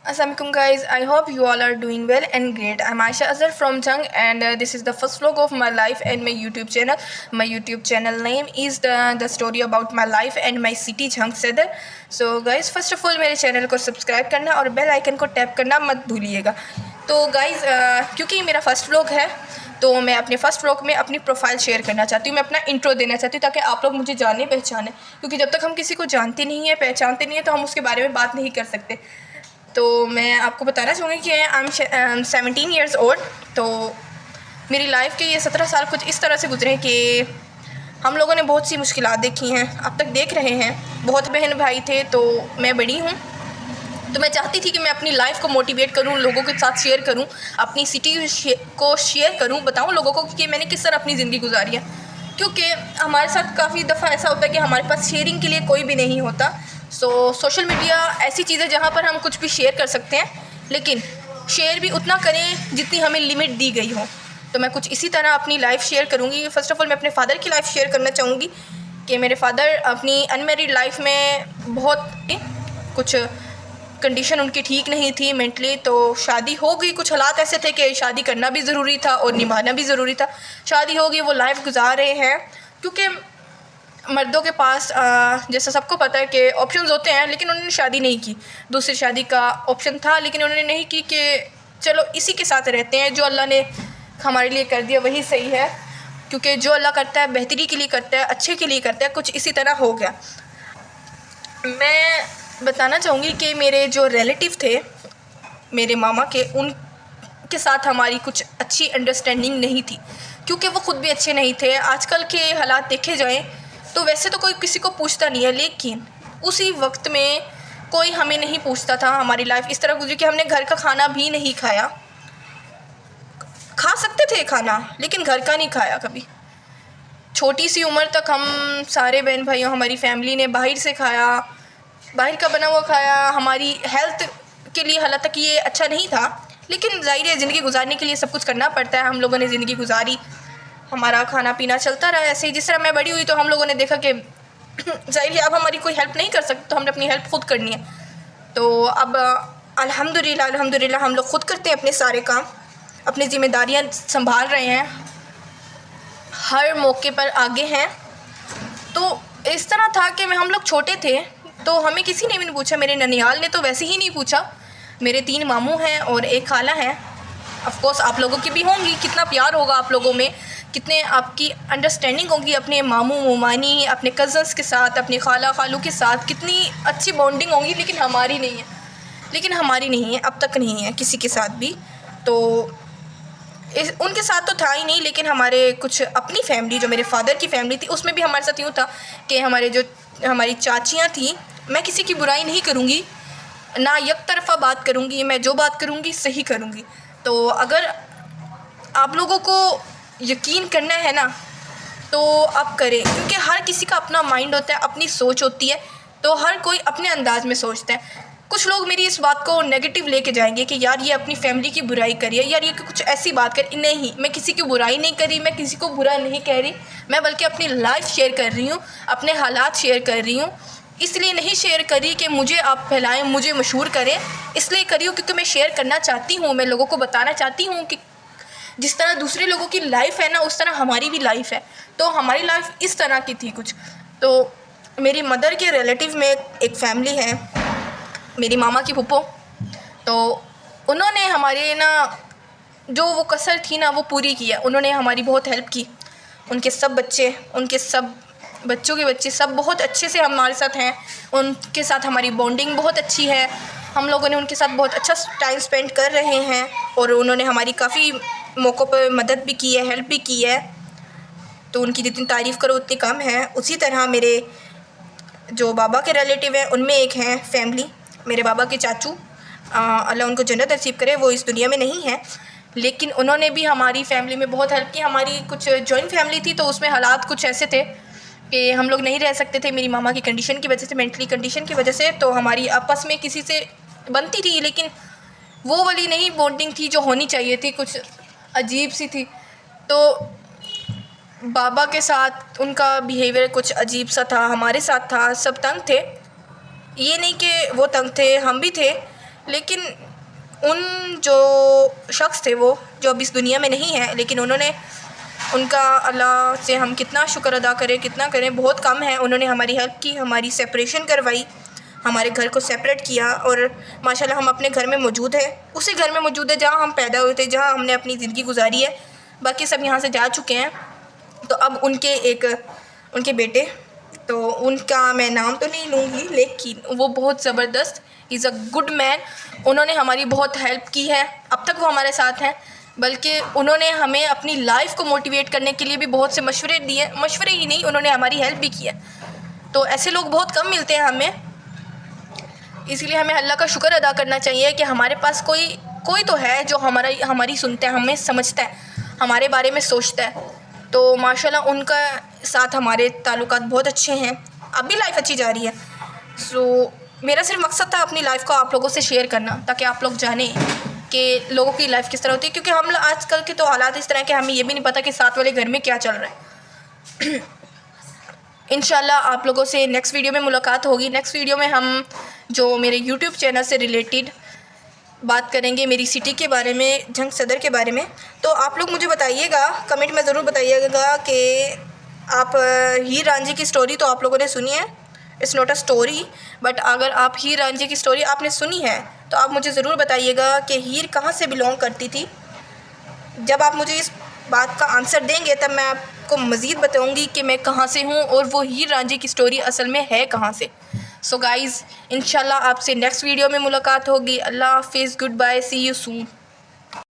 Assalamualaikum guys, I hope you all are doing well and great. I'm Aisha Azhar from Jung and this is the first vlog of my life and my YouTube channel. My YouTube channel name is the story about my life and my city Jung Sadar. So guys, first of all मेरे channel को subscribe करना और bell icon को tap करना मत भूलिएगा. तो guys क्योंकि मेरा फर्स्ट व्लॉग है तो मैं अपने फर्स्ट व्लॉग में अपनी प्रोफाइल शेयर करना चाहती हूँ. मैं अपना इंट्रो देना चाहती हूँ ताकि आप लोग मुझे जाने पहचाने, क्योंकि जब तक हम किसी को जानते नहीं हैं, पहचानते नहीं हैं, तो हम उसके बारे में बात नहीं कर सकते. तो मैं आपको बताना चाहूँगी कि आई एम 17 ईयर्स ओल्ड. तो मेरी लाइफ के ये 17 साल कुछ इस तरह से गुजरे कि हम लोगों ने बहुत सी मुश्किलात देखी हैं, अब तक देख रहे हैं. बहुत बहन भाई थे, तो मैं बड़ी हूँ. तो मैं चाहती थी कि मैं अपनी लाइफ को मोटिवेट करूँ, लोगों के साथ शेयर करूँ, अपनी सिटी को शेयर करूँ, बताऊँ लोगों को कि मैंने किस तरह अपनी ज़िंदगी गुजारी है. क्योंकि हमारे साथ काफ़ी दफ़ा ऐसा होता है कि हमारे पास शेयरिंग के लिए कोई भी नहीं होता. सोशल मीडिया ऐसी चीज़ है जहाँ पर हम कुछ भी शेयर कर सकते हैं, लेकिन शेयर भी उतना करें जितनी हमें लिमिट दी गई हो. तो मैं कुछ इसी तरह अपनी लाइफ शेयर करूँगी. फ़र्स्ट ऑफ़ ऑल मैं अपने फ़ादर की लाइफ शेयर करना चाहूँगी कि मेरे फ़ादर अपनी अनमेरिड लाइफ में बहुत कुछ कंडीशन उनकी ठीक नहीं थी मेंटली. तो शादी हो गई, कुछ हालात ऐसे थे कि शादी करना भी ज़रूरी था और निभाना भी ज़रूरी था. शादी हो गई, वो लाइफ गुजार रहे हैं. क्योंकि मर्दों के पास जैसा सबको पता है कि ऑप्शंस होते हैं, लेकिन उन्होंने शादी नहीं की. दूसरी शादी का ऑप्शन था लेकिन उन्होंने नहीं की कि चलो इसी के साथ रहते हैं, जो अल्लाह ने हमारे लिए कर दिया वही सही है. क्योंकि जो अल्लाह करता है बेहतरी के लिए करता है, अच्छे के लिए करता है. कुछ इसी तरह हो गया. मैं बताना चाहूँगी कि मेरे जो रिलेटिव थे मेरे मामा के, उनके साथ हमारी कुछ अच्छी अंडरस्टैंडिंग नहीं थी, क्योंकि वो ख़ुद भी अच्छे नहीं थे. आजकल के हालात देखे जाएँ तो वैसे तो कोई किसी को पूछता नहीं है, लेकिन उसी वक्त में कोई हमें नहीं पूछता था. हमारी लाइफ इस तरह गुजरी कि हमने घर का खाना भी नहीं खाया. खा सकते थे खाना, लेकिन घर का नहीं खाया कभी. छोटी सी उम्र तक हम सारे बहन भाइयों, हमारी फैमिली ने बाहर से खाया, बाहर का बना हुआ खाया. हमारी हेल्थ के लिए हालांकि ये अच्छा नहीं था, लेकिन ज़ाहिर है ज़िंदगी गुजारने के लिए सब कुछ करना पड़ता है. हम लोगों ने ज़िंदगी गुजारी, हमारा खाना पीना चलता रहा ऐसे ही. जिस तरह मैं बड़ी हुई तो हम लोगों ने देखा कि ज़ाहिर है अब हमारी कोई हेल्प नहीं कर सकती, तो हमने अपनी हेल्प खुद करनी है. तो अब अल्हम्दुलिल्लाह हम लोग खुद करते हैं अपने सारे काम, अपनी ज़िम्मेदारियाँ संभाल रहे हैं, हर मौके पर आगे हैं. तो इस तरह था कि हम लोग छोटे थे तो हमें किसी ने भी नहीं पूछा. मेरे ननिहाल ने तो वैसे ही नहीं पूछा. मेरे 3 मामू हैं और एक खाला है. ऑफ कोर्स आप लोगों की भी होंगी. कितना प्यार होगा आप लोगों में, कितने आपकी अंडरस्टैंडिंग होगी अपने मामू मुमानी, अपने कज़न्स के साथ, अपने खाला खालू के साथ, कितनी अच्छी बॉन्डिंग होगी. लेकिन हमारी नहीं है, अब तक नहीं है किसी के साथ भी. तो उनके साथ तो था ही नहीं, लेकिन हमारे कुछ अपनी फैमिली, जो मेरे फादर की फैमिली थी, उसमें भी हमारे साथ यूँ था कि हमारी चाचियाँ थीं. मैं किसी की बुराई नहीं करूँगी, ना एक तरफ़ा बात करूँगी. मैं जो बात करूँगी सही करूँगी. तो अगर आप लोगों को यकीन करना है ना तो आप करें, क्योंकि हर किसी का अपना माइंड होता है, अपनी सोच होती है. तो हर कोई अपने अंदाज में सोचता है. कुछ लोग मेरी इस बात को नेगेटिव लेके जाएंगे कि यार ये अपनी फैमिली की बुराई करी है, यार ये कुछ ऐसी बात कर. नहीं, मैं किसी की बुराई नहीं करी, मैं किसी को बुरा नहीं कह रही. मैं बल्कि अपनी लाइफ शेयर कर रही हूँ, अपने हालात शेयर कर रही हूँ. इसलिए नहीं शेयर करी कि मुझे आप फैलाएं, मुझे मशहूर करें. इसलिए करी हूँ क्योंकि मैं शेयर करना चाहती हूँ. मैं लोगों को बताना चाहती हूँ कि जिस तरह दूसरे लोगों की लाइफ है ना, उस तरह हमारी भी लाइफ है. तो हमारी लाइफ इस तरह की थी कुछ. तो मेरी मदर के रिलेटिव में एक फैमिली है, मेरी मामा की फूफो. तो उन्होंने हमारे ना जो वो कसर थी ना वो पूरी की है. उन्होंने हमारी बहुत हेल्प की. उनके सब बच्चे, उनके सब बच्चों के बच्चे सब बहुत अच्छे से हमारे साथ हैं. उनके साथ हमारी बॉन्डिंग बहुत अच्छी है. हम लोगों ने उनके साथ बहुत अच्छा टाइम स्पेंड कर रहे हैं और उन्होंने हमारी काफ़ी मौक़ों पर मदद भी की है, हेल्प भी की है. तो उनकी जितनी तारीफ़ करो उतनी कम है. उसी तरह मेरे जो बाबा के रिलेटिव हैं उनमें एक हैं फैमिली, मेरे बाबा के चाचू, अल्लाह उनको जन्नत नसीब करे, वो इस दुनिया में नहीं है, लेकिन उन्होंने भी हमारी फैमिली में बहुत हेल्प की. हमारी कुछ जॉइंट फैमिली थी तो उसमें हालात कुछ ऐसे थे कि हम लोग नहीं रह सकते थे मेरी मामा की कंडीशन की वजह से, मेंटली कंडीशन की वजह से. तो हमारी आपस में किसी से बनती थी, लेकिन वो वाली नहीं बॉन्डिंग थी जो होनी चाहिए थी, कुछ अजीब सी थी. तो बाबा के साथ उनका बिहेवियर कुछ अजीब सा था, हमारे साथ था. सब तंग थे, ये नहीं कि वो तंग थे, हम भी थे, लेकिन उन जो शख्स थे वो जो अब इस दुनिया में नहीं है, लेकिन उन्होंने उनका अल्लाह से हम कितना शुक्र अदा करें कितना करें, बहुत कम है। उन्होंने हमारी हेल्प की, हमारी सेपरेशन करवाई, हमारे घर को सेपरेट किया और माशाल्लाह हम अपने घर में मौजूद है, उसी घर में मौजूद है जहाँ हम पैदा हुए थे, जहाँ हमने अपनी ज़िंदगी गुजारी है। बाकी सब यहाँ से जा चुके हैं। तो अब उनके बेटे, तो उनका मैं नाम तो नहीं लूँगी, लेकिन वो बहुत ज़बरदस्त, इज़ अ गुड मैन। उन्होंने हमारी बहुत हेल्प की है, अब तक वो हमारे साथ हैं। बल्कि उन्होंने हमें अपनी लाइफ को मोटिवेट करने के लिए भी बहुत से मशवरे दिए, मशवरे ही नहीं, उन्होंने हमारी हेल्प भी की है। तो ऐसे लोग बहुत कम मिलते हैं हमें, इसलिए हमें अल्लाह का शुक्र अदा करना चाहिए कि हमारे पास कोई तो है जो हमारी सुनता है, हमें समझता है, हमारे बारे में सोचता है। तो माशाल्लाह उनका साथ हमारे ताल्लुकात बहुत अच्छे हैं, अब भी लाइफ अच्छी जा रही है। सो मेरा सिर्फ मकसद था अपनी लाइफ को आप लोगों से शेयर करना, ताकि आप लोग जानें कि लोगों की लाइफ किस तरह होती है। क्योंकि हम आजकल के तो हालात इस तरह के, हमें ये भी नहीं पता कि साथ वाले घर में क्या चल रहा है। इंशाल्लाह आप लोगों से नेक्स्ट वीडियो में मुलाकात होगी। नेक्स्ट वीडियो में हम जो मेरे यूट्यूब चैनल से रिलेटेड बात करेंगे, मेरी सिटी के बारे में, जंग सदर के बारे में। तो आप लोग मुझे बताइएगा, कमेंट में ज़रूर बताइएगा कि आप हीर रांझी की स्टोरी तो आप लोगों ने सुनी है, it's not a story, but अगर आप हीर रांझी की स्टोरी आपने सुनी है तो आप मुझे ज़रूर बताइएगा कि हीर कहाँ से बिलोंग करती थी। जब आप मुझे इस बात का आंसर देंगे तब मैं आपको मज़ीद बताऊंगी कि मैं कहाँ से हूँ और वो हीर रांझी की स्टोरी असल में है कहाँ से। सो गाइज़, इंशाल्लाह आपसे नेक्स्ट वीडियो में मुलाकात होगी। अल्लाह हाफिज़, good bye, see you soon.